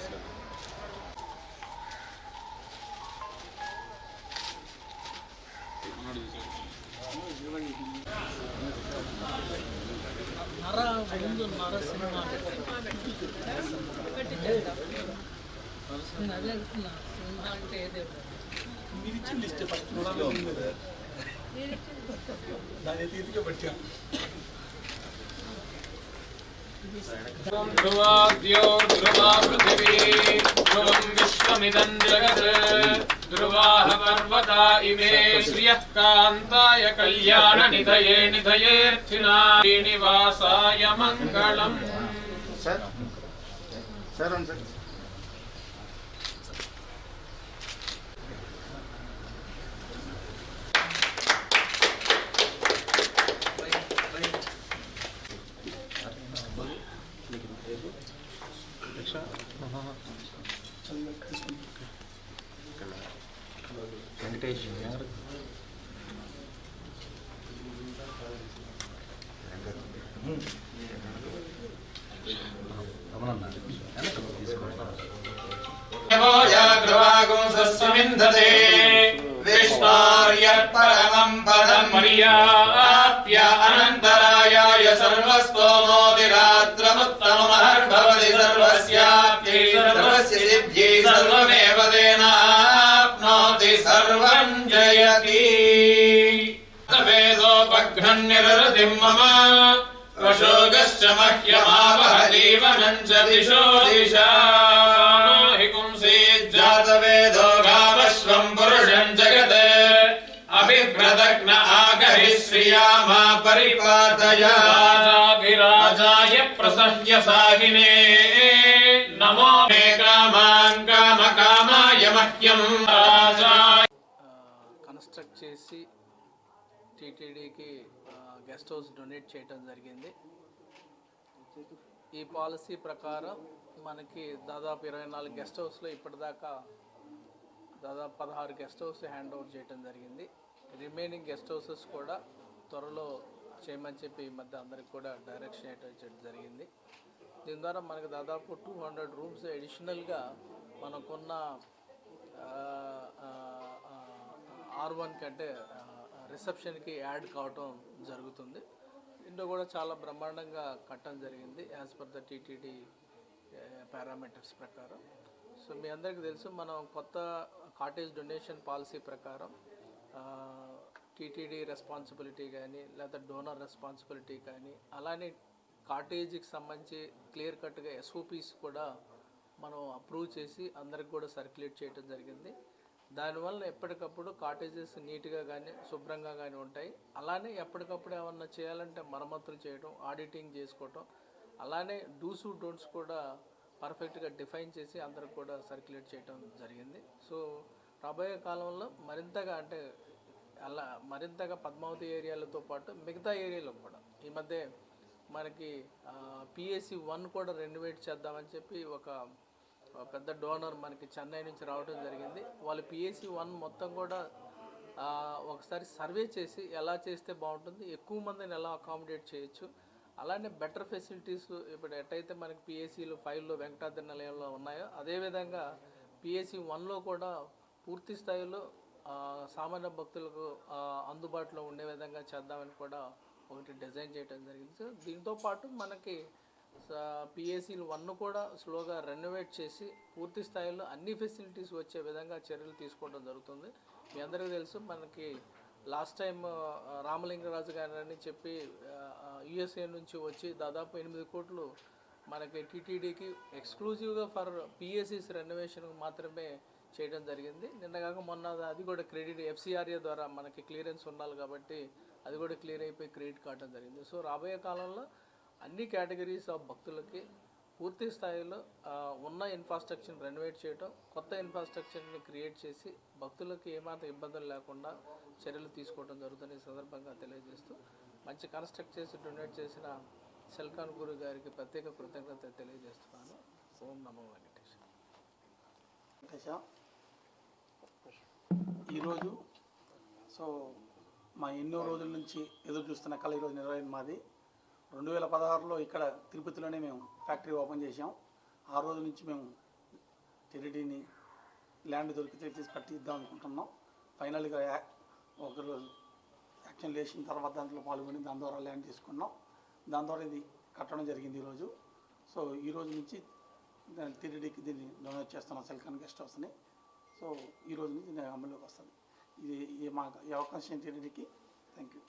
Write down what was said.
Cinema నేను అదే అంటున్నా సినిమా అంటే ఏదే మీరు ఇచ్చిన లిస్ట్ ఫస్ట్ దాని తీతిగా పట్టా ध्रुवाद्यो ध्रुवा पृथिवी ध्रुवं विश्वमिदं जगत् ध्रुवाः पर्वता इमे श्रियः कान्ताय कल्याणनिधये निधयेऽर्थिनां श्रीनिवासाय मङ्गलम् వెంకటేష్ ధ్రువాగుంసస్మింధతే విష్ణోర్యః పరమం పదం మర్యాప్య అనంతరాయాయ సర్వస్తోమోదిరాత్రముత్తమమహర్భవతి సర్వస్యాప్యై సర్వస్య సిద్ధ్యై సర్వమేవ తేనాప్నోతి సర్వం జయతి వేదోపఘ్నన్నిరతిం మమ వశోగశ్చ మహ్యమావహ జీవనం చ దిశో దిశా జాతవేదో గావశ్వం పురుషం జగత్ అభిభ్రదగ్న ఆగహి శ్రియామా పరిపాతయాజాయ ప్రసహ్య సాహినే నమో మే కామాన్ కామ కామాయ మహ్యం కన్స్ట్రక్ట్ చేసి టీటీడీకి గెస్ట్ హౌస్ డొనేట్ చేయడం జరిగింది. ఈ పాలసీ ప్రకారం మనకి దాదాపు 24 గెస్ట్ హౌస్లో ఇప్పటిదాకా దాదాపు 16 గెస్ట్ హౌస్ హ్యాండ్ ఓవర్ చేయడం జరిగింది. రిమైనింగ్ గెస్ట్ హౌసెస్ కూడా త్వరలో చేయమని చెప్పి ఈ మధ్య అందరికి కూడా డైరెక్షన్ చేయడం జరిగింది. దీని ద్వారా మనకు దాదాపు 200 రూమ్స్ అడిషనల్గా మనకున్న R1 కంటే రిసెప్షన్కి యాడ్ కావటం జరుగుతుంది. ఇంట్లో కూడా చాలా బ్రహ్మాండంగా కట్టడం జరిగింది as per the TTD parameters ప్రకారం. సో మీ అందరికీ తెలుసు, మనం కొత్త కాటేజ్ డొనేషన్ పాలసీ ప్రకారం టీటీడీ రెస్పాన్సిబిలిటీ కానీ లేదా డోనర్ రెస్పాన్సిబిలిటీ కానీ అలానే కాటేజీకి సంబంధించి క్లియర్ కట్గా SOPs కూడా మనం అప్రూవ్ చేసి అందరికి కూడా సర్క్యులేట్ చేయడం జరిగింది. దానివల్ల ఎప్పటికప్పుడు కాటేజెస్ నీట్గా కానీ శుభ్రంగా కానీ ఉంటాయి. అలానే ఎప్పటికప్పుడు ఏమన్నా చేయాలంటే మరమ్మతులు చేయడం, ఆడిటింగ్ చేసుకోవటం, అలానే డూస్ డోంట్స్ కూడా పర్ఫెక్ట్గా డిఫైన్ చేసి అందరికి కూడా సర్క్యులేట్ చేయడం జరిగింది. సో రాబోయే కాలంలో మరింతగా పద్మావతి ఏరియాలతో పాటు మిగతా ఏరియాలో కూడా ఈ మధ్య మనకి PAC 1 కూడా రెనోవేట్ చేద్దామని చెప్పి ఒక పెద్ద డోనర్ మనకి చెన్నై నుంచి రావడం జరిగింది. వాళ్ళు PAC 1 మొత్తం కూడా ఒకసారి సర్వే చేసి ఎలా చేస్తే బాగుంటుంది, ఎక్కువ మందిని ఎలా అకామిడేట్ చేయొచ్చు, అలానే బెటర్ ఫెసిలిటీస్ ఇప్పుడు ఎట్టయితే మనకి PACలు 5లో వెంకటాద్రి నిలయంలో ఉన్నాయో అదేవిధంగా PAC 1లో కూడా పూర్తి స్థాయిలో సామాన్య భక్తులకు అందుబాటులో ఉండే విధంగా చేద్దామని కూడా ఒకటి డిజైన్ చేయడం జరిగింది. సో దీంతో పాటు మనకి PAC 1 కూడా స్లోగా రెనోవేట్ చేసి పూర్తి స్థాయిలో అన్ని ఫెసిలిటీస్ వచ్చే విధంగా చర్యలు తీసుకోవడం జరుగుతుంది. మీ అందరికీ తెలుసు, మనకి లాస్ట్ టైం రామలింగరాజు గారు అని చెప్పి USA నుంచి వచ్చి దాదాపు 8 కోట్లు మనకి టీటీడీకి ఎక్స్క్లూజివ్గా ఫర్ PACs రెనోవేషన్ మాత్రమే చేయడం జరిగింది. నిన్నగాక మొన్న అది కూడా క్రెడిట్ FCRA ద్వారా మనకి క్లియరెన్స్ ఉండాలి కాబట్టి అది కూడా క్లియర్ అయిపోయి క్రెడిట్ కావడం జరిగింది. సో రాబోయే కాలంలో అన్ని కేటగిరీస్ ఆఫ్ భక్తులకి పూర్తి స్థాయిలో ఉన్న ఇన్ఫ్రాస్ట్రక్చర్ని రెనోవేట్ చేయడం, కొత్త ఇన్ఫ్రాస్ట్రక్చర్ని క్రియేట్ చేసి భక్తులకి ఏమాత్రం ఇబ్బందులు లేకుండా చర్యలు తీసుకోవడం జరుగుతుంది. ఈ సందర్భంగా తెలియజేస్తూ మంచి కన్స్ట్రక్ట్ చేసి డొనేట్ చేసిన సెల్కాన్ గురు గారికి ప్రత్యేక కృతజ్ఞత తెలియజేస్తున్నాను. ఓం నమో వెంకటేశ్వర. వెంకటేశ. ఈరోజు మా ఎన్నో రోజుల నుంచి ఎదురు చూస్తున్న కళ ఈరోజు నెరవేరింది. మాది 2016లో ఇక్కడ తిరుపతిలోనే మేము ఫ్యాక్టరీ ఓపెన్ చేసాం. ఆ రోజు నుంచి మేము టీడీడీని ల్యాండ్ దొరికితే తీసి కట్టిద్దాం అనుకుంటున్నాం. ఫైనల్గా ఒకరు యాక్షన్ వేసిన తర్వాత దాంట్లో పాల్గొని దాని ద్వారా ల్యాండ్ తీసుకున్నాం. దాని ద్వారా ఇది కట్టడం జరిగింది ఈరోజు. ఈ రోజు నుంచి టీడీడీకి దీన్ని డొనేట్ చేస్తున్నాం, సెల్కాన్ గెస్ట్ హౌస్ని. ఈ రోజు నుంచి దీన్ని అమలులోకి వస్తుంది. ఇది ఈ అవకాశం టీడీడీకి థ్యాంక్ యూ.